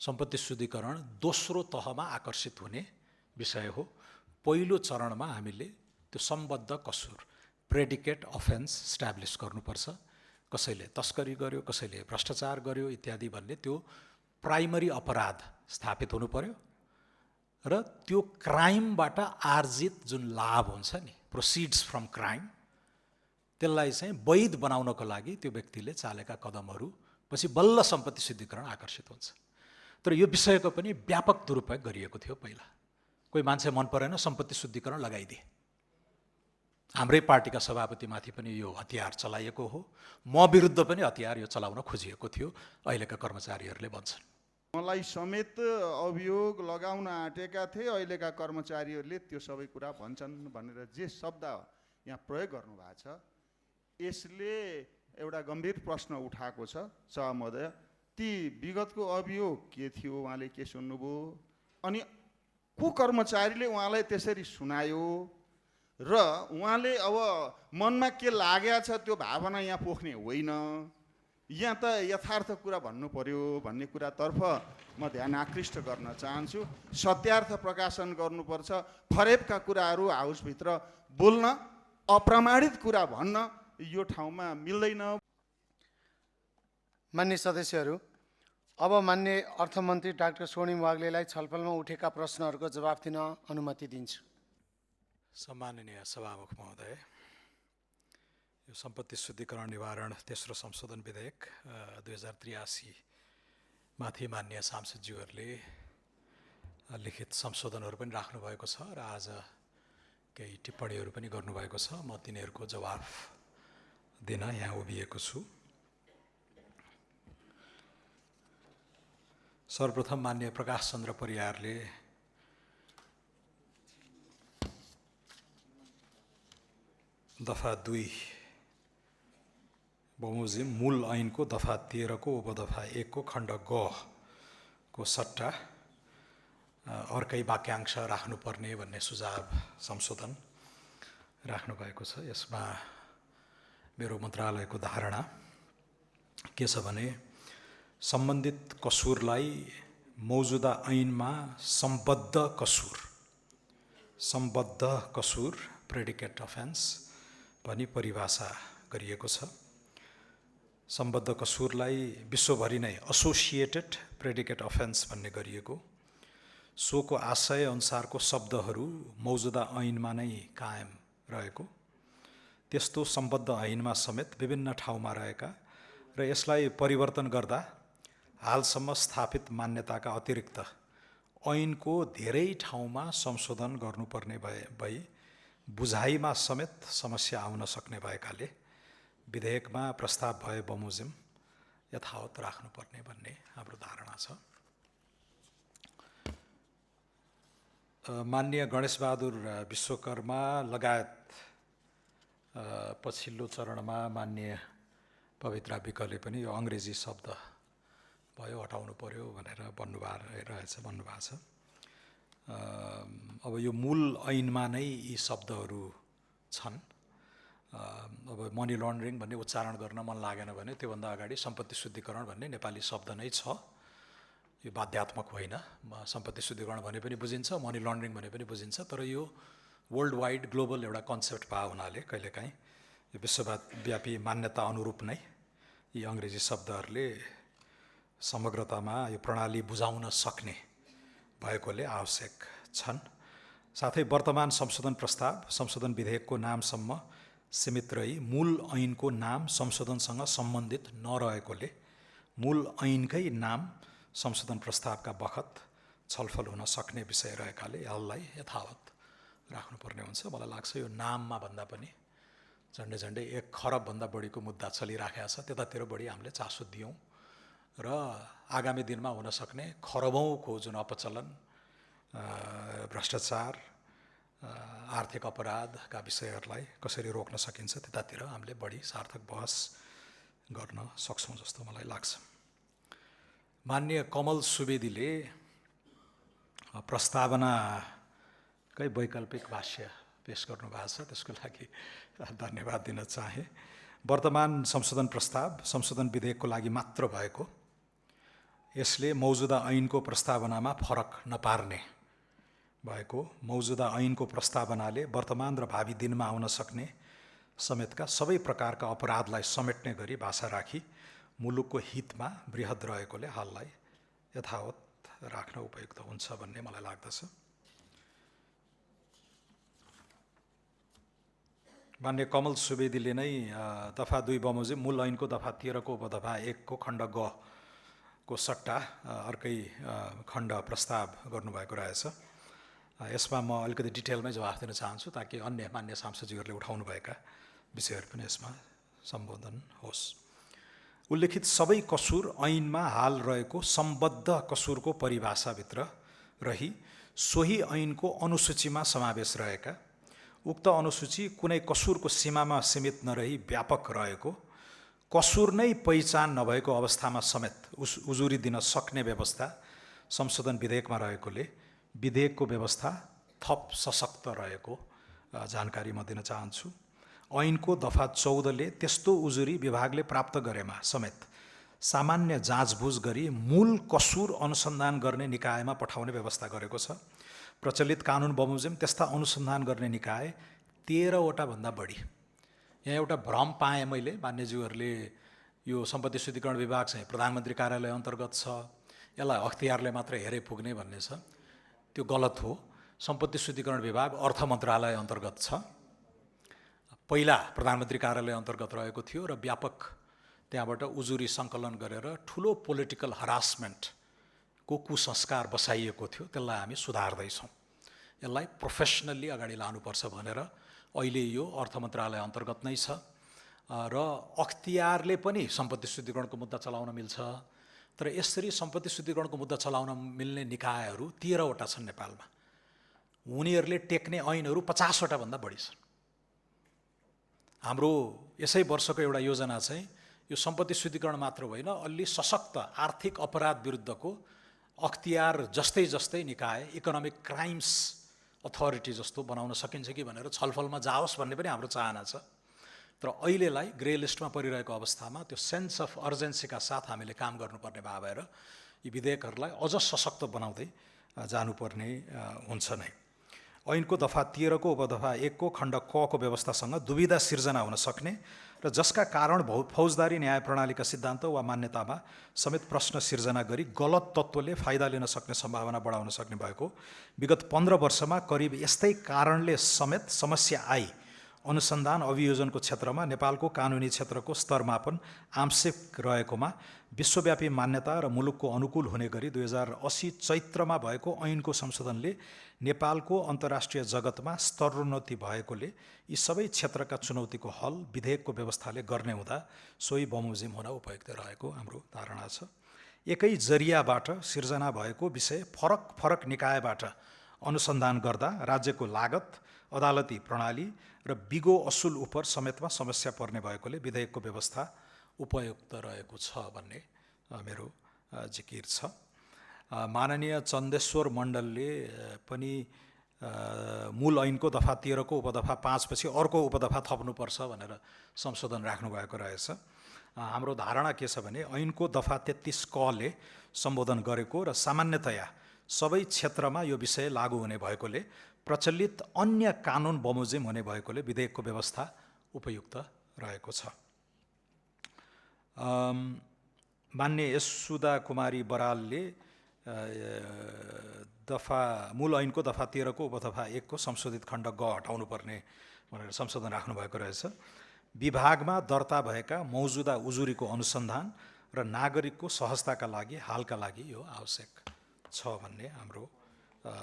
सम्पत्ति शुद्धिकरण दोस्रो तहमा आकर्षित हुने विषय हो। पहिलो चरणमा हामीले त्यो सम्बद्ध कसुर प्रेडिकेट अफेन्स स्ट्याब्लिस गर्नुपर्छ। कसैले तस्करी गर्यो, कसैले भ्रष्टाचार गर्यो इत्यादि भन्ने त्यो प्राइमरी अपराध स्थापित हुनु पर्यो र त्यो क्राइमबाट आर्जित जुन लाभ हुन्छ नि, प्रोसिड्स फ्रम क्राइम, त्यसलाई चाहिँ वैध बनाउनको लागि त्यो व्यक्तिले चालेका कदमहरू पछि बल्ल सम्पत्ति शुद्धिकरण आकर्षित हुन्छ। तर यो विषयको पनि व्यापक दुरुपयोग गरिएको थियो पहिला। कोही मान्छे मन परेन, सम्पत्ति शुद्धिकरण लगाइदिए। हाम्रै पार्टीका सभापतिमाथि पनि यो हतियार चलाइएको हो। म विरुद्ध पनि हतियार यो चलाउन खोजिएको थियो, अहिलेका कर्मचारीहरूले भन्छन्। मलाई समेत अभियोग लगाउन आँटेका थिए, अहिलेका कर्मचारीहरूले त्यो सबै कुरा भन्छन् भनेर जे शब्द यहाँ प्रयोग गर्नुभएको छ, यसले एउटा गम्भीर प्रश्न उठाएको छ। शाह महोदय, ती विगतको अभियोग के थियो, उहाँले के सुन्नुभयो, अनि को कर्मचारीले उहाँलाई त्यसरी सुनायो र उहाँले अब मनमा के लागेको छ त्यो भावना यहाँ पोख्ने होइन, यहाँ त यथार्थ कुरा भन्नु पर्यो भन्ने कुरातर्फ म ध्यान आकृष्ट गर्न चाहन्छु। सत्यार्थ प्रकाशन गर्नुपर्छ। फरेबका कुराहरू हाउसभित्र बोल्न, अप्रमाणित कुरा भन्न यो ठाउँमा मिल्दैन। मान्य सदस्यहरू, अब मान्य अर्थमन्त्री डाक्टर स्वर्णिम वाग्लेलाई छलफलमा उठेका प्रश्नहरूको जवाफ दिन अनुमति दिन्छु। सम्माननीय सभामुख महोदय, यो सम्पत्ति शुद्धिकरण निवारण तेस्रो संशोधन विधेयक 2083 माथि मान्य सांसदज्यूहरूले लिखित संशोधनहरू पनि राख्नु भएको छ र आज केही टिप्पणीहरू पनि गर्नुभएको छ। म तिनीहरूको जवाफ दिन यहाँ उभिएको छु। सर्वप्रथम मान्य प्रकाश चन्द्र परियारले दफा 2 बमोजिम मूल ऐनको दफा 13 को उपदफा 1 को खण्ड ग को सट्टा अर्कै वाक्यांश राख्नुपर्ने भन्ने सुझाव संशोधन राख्नु भएको छ। यसमा मेरो मन्त्रालयको धारणा के छ भने सम्बन्धित कसुरलाई मौजुदा ऐनमा सम्बद्ध कसुर प्रेडिकेट अफेन्स भनी परिभाषा गरिएको छ। सम्बद्ध कसुरलाई विश्वभरि नै एसोसिएटेड प्रेडिकेट अफेन्स भन्ने गरिएको। सोको आशय अनुसारको शब्दहरू मौजुदा ऐनमा नै कायम रहेको, त्यस्तो सम्बद्ध ऐनमा समेत विभिन्न ठाउँमा रहेका र यसलाई परिवर्तन गर्दा हालसम्म स्थापित मान्यताका अतिरिक्त ऐनको धेरै ठाउँमा संशोधन गर्नुपर्ने भई बुझाइमा समेत समस्या आउन सक्ने भएकाले विधेयकमा प्रस्ताव भए बमोजिम यथावत राख्नुपर्ने भन्ने हाम्रो धारणा छ। माननीय गणेशबहादुर विश्वकर्मा लगायत पछिल्लो चरणमा माननीय पवित्रा विकले पनि यो अङ्ग्रेजी शब्द भयो हटाउनु पर्यो भनेर भन्नुभएको छ। अब यो मूल ऐनमा नै यी शब्दहरू छन्। अब मनी लन्ड्रिङ भन्ने उच्चारण गर्न मन लागेन भने त्योभन्दा अगाडि सम्पत्ति शुद्धिकरण भन्ने नेपाली शब्द नै छ। यो बाध्यात्मक होइन। सम्पत्ति शुद्धिकरण भने पनि बुझिन्छ, मनी लन्ड्रिङ भने पनि बुझिन्छ, तर यो वर्ल्ड वाइड ग्लोबल एउटा कन्सेप्ट भए हुनाले कहिलेकाहीँ यो विश्वव्यापी मान्यता अनुरूप नै यी अङ्ग्रेजी शब्दहरूले समग्रतामा यो प्रणाली बुझाउन सक्ने भएकोले आवश्यक छन्। साथै वर्तमान संशोधन प्रस्ताव संशोधन विधेयकको नामसम्म सीमित रही मूल ऐनको नाम संशोधनसँग सम्बन्धित नरहेकोले मूल ऐनकै नाम संशोधन प्रस्तावका बखत छलफल हुन सक्ने विषय रहेकाले यसलाई यथावत राख्नुपर्ने हुन्छ। मलाई लाग्छ यो नाममा भन्दा पनि झन्डै 1 खरबभन्दा बढीको मुद्दा चलिराखेको छ, त्यतातिर बढी हामीले चासो दियौँ र आगामी दिनमा हुन सक्ने खरबौँको जुन अपचलन, भ्रष्टाचार, आर्थिक अपराधका विषयहरूलाई कसरी रोक्न सकिन्छ त्यतातिर हामीले बढी सार्थक बहस गर्न सक्छौँ जस्तो मलाई लाग्छ। माननीय कमल सुवेदीले प्रस्तावनाकै वैकल्पिक भाष्य पेश गर्नुभएको छ, त्यसको लागि धन्यवाद दिन चाहे। वर्तमान संशोधन प्रस्ताव संशोधन विधेयकको लागि मात्र भएको यसले मौजुदा ऐनको प्रस्तावनामा फरक नपार्ने भएको, मौजुदा ऐनको प्रस्तावनाले वर्तमान र भावी दिनमा आउन सक्ने समेतका सबै प्रकारका अपराधलाई समेट्ने गरी भाषा राखी मुलुकको हितमा बृहत रहेकोले हाललाई यथावत राख्न उपयुक्त हुन्छ भन्ने मलाई लाग्दछ। मान्य कमल सुवेदीले नै दफा 2 बमोजिम मूल ऐनको दफा 13 को उपदफा 1 को खण्ड ग को सट्टा अर्कै खण्ड प्रस्ताव गर्नुभएको रहेछ। यसमा म अलिकति डिटेलमै जवाफ दिन चाहन्छु ताकि अन्य मान्य सांसदजीहरूले उठाउनुभएका विषयहरू पनि यसमा सम्बोधन होस्। उल्लेखित सबै कसुर ऐनमा हाल रहेको सम्बद्ध कसुरको परिभाषाभित्र रही सोही ऐनको अनुसूचीमा समावेश रहेका, उक्त अनुसूची कुनै कसुरको सीमामा सीमित नरही व्यापक रहेको, कसुर नै पहिचान नभएको अवस्थामा समेत उजुरी दिन सक्ने व्यवस्था संशोधन विधेयकमा रहेकोले विधेयकको व्यवस्था थप सशक्त रहेको जानकारी म दिन चाहन्छु। ऐनको दफा 14 ले त्यस्तो उजुरी विभागले प्राप्त गरेमा समेत सामान्य जाँचबुझ गरी मूल कसुर अनुसन्धान गर्ने निकायमा पठाउने व्यवस्था गरेको छ। प्रचलित कानुन बमोजिम त्यस्ता अनुसन्धान गर्ने निकाय 13 वटा भन्दा बढी। यहाँ एउटा भ्रम पाएँ मैले, मान्यज्यूहरूले यो सम्पत्ति शुद्धिकरण विभाग चाहिँ प्रधानमन्त्री कार्यालय अन्तर्गत छ, यसलाई अख्तियारले मात्र हेरे पुग्ने भन्ने छ। त्यो गलत हो। सम्पत्ति शुद्धिकरण विभाग अर्थ मन्त्रालय अन्तर्गत छ। पहिला प्रधानमन्त्री कार्यालय अन्तर्गत रहेको थियो र व्यापक त्यहाँबाट उजुरी सङ्कलन गरेर ठुलो पोलिटिकल हरासमेन्टको कुसंस्कार बसाइएको थियो, त्यसलाई हामी सुधार्दैछौँ। यसलाई प्रोफेसनल्ली अगाडि लानुपर्छ भनेर अहिले यो अर्थ मन्त्रालय अन्तर्गत नै छ र अख्तियारले पनि सम्पत्ति शुद्धिकरणको मुद्दा चलाउन मिल्छ। तर यसरी सम्पत्ति शुद्धिकरणको मुद्दा चलाउन मिल्ने निकायहरू 13 वटा छन् नेपालमा। उनीहरूले टेक्ने ऐनहरू 50 वटा भन्दा बढी छन्। हाम्रो यसै वर्षको एउटा योजना चाहिँ यो सम्पत्ति शुद्धिकरण मात्र होइन, अलि सशक्त आर्थिक अपराध विरुद्धको अख्तियार जस्तै जस्तै निकाय, इकोनोमिक क्राइम्स अथोरिटी जस्तो बनाउन सकिन्छ कि भनेर छलफलमा जाओस् भन्ने पनि हाम्रो चाहना छ। तर अहिलेलाई ग्रे लिस्टमा परिरहेको अवस्थामा त्यो सेन्स अफ अर्जेन्सीका साथ हामीले काम गर्नुपर्ने भए भएर यी विधेयकहरूलाई अझ सशक्त बनाउँदै जानुपर्ने हुन्छ नै। ऐनको दफा 13 को उपदफा 1 को खण्ड क को व्यवस्थासँग दुविधा सिर्जना हुन सक्ने र जसका कारण फौजदारी न्याय प्रणालीका सिद्धान्त वा मान्यतामा समेत प्रश्न सिर्जना गरी गलत तत्त्वले फाइदा लिन सक्ने सम्भावना बढाउन सक्ने भएको विगत 15 वर्षमा करिब यस्तै कारणले समेत समस्या आई अनुसन्धान अभियोजनको क्षेत्रमा नेपालको कानुनी क्षेत्रको स्तरमापन आंशिक रहेकोमा विश्वव्यापी मान्यता र मुलुकको अनुकूल हुने गरी 2080 चैत्रमा भएको ऐनको संशोधनले नेपालको अन्तर्राष्ट्रिय जगतमा स्तरोन्नति भएकोले यी सबै क्षेत्रका चुनौतीको हल विधेयकको व्यवस्थाले गर्ने हुँदा सोही बमोजिम हुन उपयुक्त रहेको हाम्रो धारणा छ। एकै जरियाबाट सिर्जना भएको विषय फरक फरक निकायबाट अनुसन्धान गर्दा राज्यको लागत, अदालती प्रणाली र बिगो असुल उप समेतमा समस्या पर्ने भएकोले विधेयकको व्यवस्था उपयुक्त रहेको छ भन्ने मेरो जिकिर छ। माननीय चन्देश्वर मण्डलले पनि मूल ऐनको दफा 13 को उपदफा 5 पछि अर्को उपदफा थप्नुपर्छ भनेर संशोधन राख्नुभएको रहेछ। हाम्रो धारणा के छ भने ऐनको दफा 33 क ले सम्बोधन गरेको र सामान्यतया सबै क्षेत्रमा यो विषय लागू हुने भएकोले प्रचलित अन्य कानुन बमोजिम हुने भएकोले विधेयकको व्यवस्था उपयुक्त रहेको छ। मान्य यसुदा कुमारी बरालले मूल ऐनको दफा 13 को उपदफा 1 को संशोधित खण्ड ग हटाउनु पर्ने भनेर संशोधन राख्नुभएको रहेछ। विभागमा दर्ता भएका मौजुदा उजुरीको अनुसन्धान र नागरिकको सहजताका लागि हालका लागि यो आवश्यक छ भन्ने हाम्रो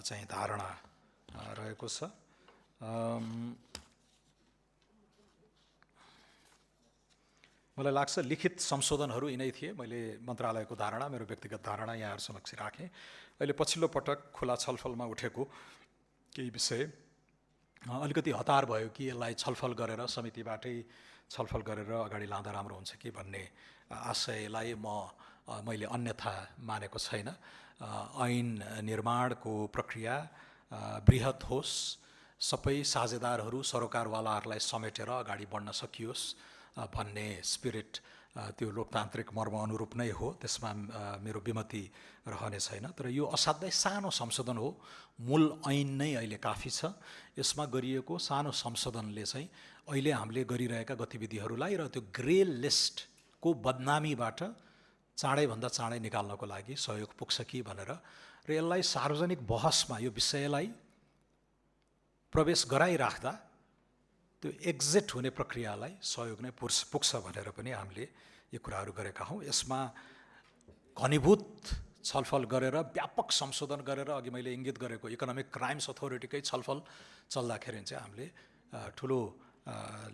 चाहिँ धारणा रहेको छ। मलाई लाग्छ लिखित संशोधनहरू यिनै थिए। मैले मन्त्रालयको धारणा, मेरो व्यक्तिगत धारणा यहाँहरू समक्ष राखेँ। अहिले पछिल्लो पटक खुला छलफलमा उठेको केही विषय अलिकति हतार भयो कि यसलाई छलफल गरेर समितिबाटै छलफल गरेर अगाडि लाँदा राम्रो हुन्छ कि भन्ने आशयलाई मैले अन्यथा मानेको छैन। ऐन निर्माणको प्रक्रिया बृहत होस्, सबै साझेदारहरू सरोकारवालाहरूलाई समेटेर अगाडि बढ्न सकियोस् भन्ने स्पिरिट त्यो लोकतान्त्रिक मर्म अनुरूप नै हो, त्यसमा मेरो विमति रहने छैन। तर यो असाध्यै सानो संशोधन हो, मूल ऐन नै अहिले काफी छ। यसमा गरिएको सानो संशोधनले चाहिँ अहिले हामीले गरिरहेका गतिविधिहरूलाई र त्यो ग्रे लिस्टको बदनामीबाट चाँडैभन्दा चाँडै निकाल्नको लागि सहयोग पुग्छ कि भनेर र यसलाई सार्वजनिक बहसमा यो विषयलाई प्रवेश गराइराख्दा त्यो एक्जिट हुने प्रक्रियालाई सहयोग नै पुग्छ भनेर पनि हामीले यो कुराहरू गरेका हौँ। यसमा घनीभूत छलफल गरेर व्यापक संशोधन गरेर अघि मैले इङ्गित गरेको इकोनोमिक क्राइम्स अथोरिटीकै छलफल चल्दाखेरि चाहिँ हामीले ठुलो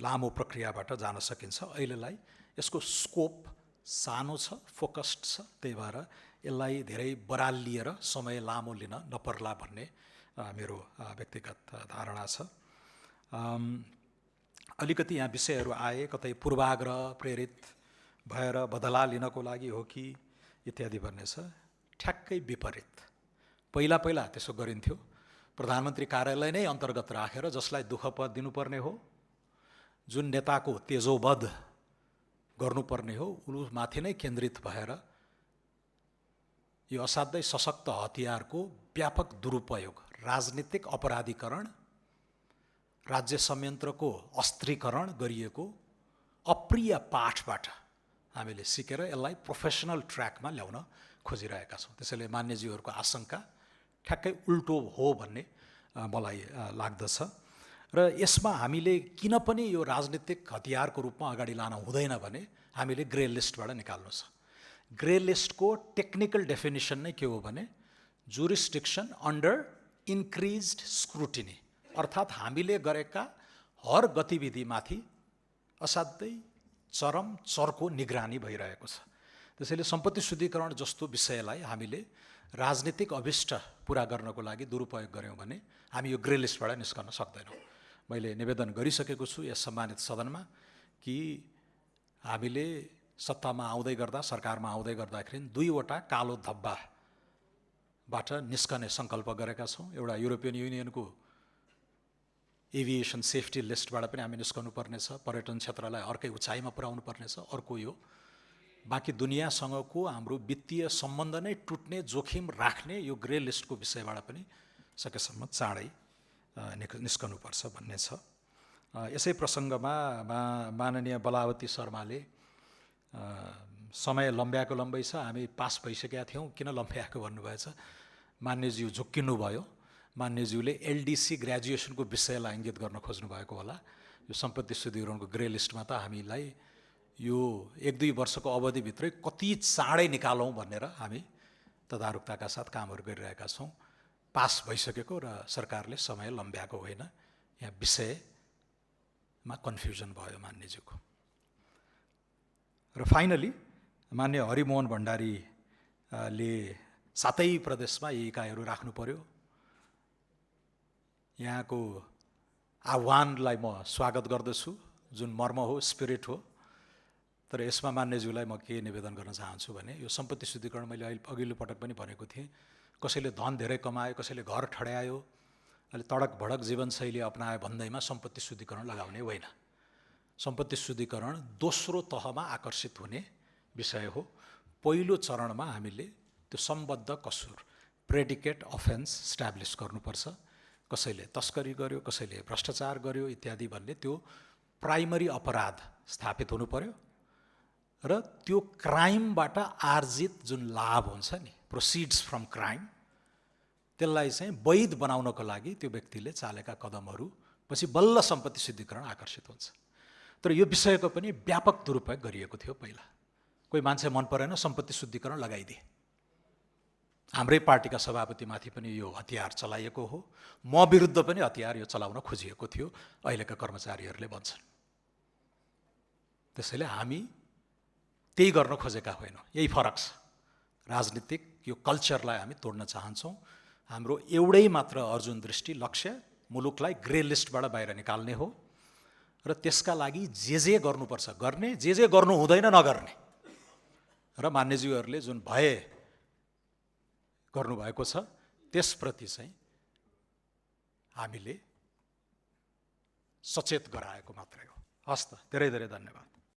लामो प्रक्रियाबाट जान सकिन्छ। अहिलेलाई यसको स्कोप सानो छ, फोकस्ड छ, त्यही भएर यसलाई धेरै बराल लिएर समय लामो लिन नपर्ला भन्ने मेरो व्यक्तिगत धारणा छ। अलिकति यहाँ विषयहरू आए, कतै पूर्वाग्रह प्रेरित भएर बदला लिनको लागि हो कि इत्यादि भन्ने छ। ठ्याक्कै विपरीत। पहिला त्यसो गरिन्थ्यो, प्रधानमन्त्री कार्यालय नै अन्तर्गत राखेर जसलाई दुःख दिनुपर्ने हो, जुन नेताको तेजोवध गर्नुपर्ने हो, उसमाथि नै केन्द्रित भएर यो असाध्यै सशक्त हतियारको व्यापक दुरुपयोग, राजनीतिक अपराधीकरण, राज्य संयन्त्रको अस्त्रीकरण गरिएको अप्रिय पाठबाट हामीले सिकेर यसलाई प्रोफेसनल ट्र्याकमा ल्याउन खोजिरहेका छौँ। त्यसैले मान्यज्यूहरूको आशंका ठ्याक्कै उल्टो हो भन्ने मलाई लाग्दछ। र यसमा हामीले किन पनि यो राजनीतिक हतियारको रूपमा अगाडि लान हुँदैन भने हामीले ग्रे लिस्टबाट निकाल्नु छ। ग्रे लिस्टको टेक्निकल डेफिनेसन नै के हो भने जुरिस्डिक्सन अन्डर इन्क्रिज्ड स्क्रुटिनी, अर्थात् हामीले गरेका हर गतिविधिमाथि असाध्यै चरको निगरानी भइरहेको छ। त्यसैले सम्पत्ति शुद्धिकरण जस्तो विषयलाई हामीले राजनीतिक अभिष्ट पुरा गर्नको लागि दुरुपयोग गऱ्यौँ भने हामी यो ग्रे लिस्टबाट निस्कन सक्दैनौँ। मैले निवेदन गरिसकेको छु यस सम्मानित सदनमा कि हामीले सत्तामा आउँदै गर्दा, सरकारमा आउँदै गर्दाखेरि 2वटा कालो धब्बाबाट निस्कने सङ्कल्प गरेका छौँ। एउटा युरोपियन युनियनको एभिएसन सेफ्टी लिस्टबाट पनि हामी निस्कनु पर्नेछ, पर्यटन क्षेत्रलाई अर्कै उचाइमा पुर्याउनु पर्नेछ। अर्को यो बाँकी दुनियाँसँगको हाम्रो वित्तीय सम्बन्ध नै टुट्ने जोखिम राख्ने यो ग्रे लिस्टको विषयबाट पनि सकेसम्म चाँडै निस्कनुपर्छ भन्ने छ। यसै प्रसङ्गमा माननीय बलावती शर्माले समय लम्ब्याएको लम्बै छ, हामी पास भइसकेका थियौँ, किन लम्ब्याएको भन्नुभएछ। मान्यज्यू झुक्किनु भयो। मान्यज्यूले एलडिसी ग्रेजुएसनको विषयलाई इङ्गित गर्न खोज्नु भएको होला। यो सम्पत्ति शुद्धिकरणको ग्रे लिस्टमा त हामीलाई यो 1-2 वर्षको अवधिभित्रै कति चाँडै निकालौँ भनेर हामी तदारुकताका साथ कामहरू गरिरहेका छौँ। पास भइसकेको र सरकारले समय लम्ब्याएको होइन। यहाँ विषयमा कन्फ्युजन भयो मान्यज्यूको। र फाइनली मान्य हरिमोहन भण्डारीले 7 प्रदेशमा यी इकाइहरू राख्नु पर्यो। यहाँको आह्वानलाई म स्वागत गर्दछु, जुन मर्म हो, स्पिरिट हो। तर यसमा मान्यज्यूलाई म के निवेदन गर्न चाहन्छु भने यो सम्पत्ति शुद्धिकरण मैले अघिल्लो पटक पनि भनेको थिएँ, कसैले धन धेरै कमायो, कसैले घर ठड्यायो, अहिले तडक भडक जीवनशैली अपनायो भन्दैमा सम्पत्ति शुद्धिकरण लगाउने होइन। सम्पत्ति शुद्धिकरण दोस्रो तहमा आकर्षित हुने विषय हो। पहिलो चरणमा हामीले त्यो सम्बद्ध कसुर, प्रेडिकेट अफेन्स स्ट्याब्लिस गर्नुपर्छ। कसैले तस्करी गर्यो, कसैले भ्रष्टाचार गर्यो इत्यादि भन्ने त्यो प्राइमरी अपराध स्थापित हुनु पर्यो र त्यो क्राइमबाट आर्जित जुन लाभ हुन्छ नि, प्रोसिड्स फ्रम क्राइम, त्यसलाई चाहिँ वैध बनाउनको लागि त्यो व्यक्तिले चालेका कदमहरू पछि बल्ल सम्पत्ति शुद्धिकरण आकर्षित हुन्छ। तर यो विषयको पनि व्यापक दुरुपयोग गरिएको थियो पहिला। कोही मान्छे मन परेन, सम्पत्ति शुद्धिकरण लगाइदिए। हाम्रै पार्टीका सभापतिमाथि पनि यो हतियार चलाइएको हो। म विरुद्ध पनि हतियार यो चलाउन खोजिएको थियो, अहिलेका कर्मचारीहरूले भन्छन्। त्यसैले हामी त्यही गर्न खोजेका होइनौँ, यही फरक छ। राजनीतिक यो कल्चरलाई हामी तोड्न चाहन्छौँ। हाम्रो एउटै मात्र अर्जुन दृष्टि, लक्ष्य मुलुकलाई ग्रे लिस्टबाट बाहिर निकाल्ने हो र त्यसका लागि जे गर्नुपर्छ गर्ने, जे गर्नु हुँदैन नगर्ने। र मान्यज्यूहरूले जुन भय गर्नुभएको छ त्यसप्रति चाहिँ हामीले सचेत गराएको मात्रै हो। हस् त, धेरै धेरै धन्यवाद।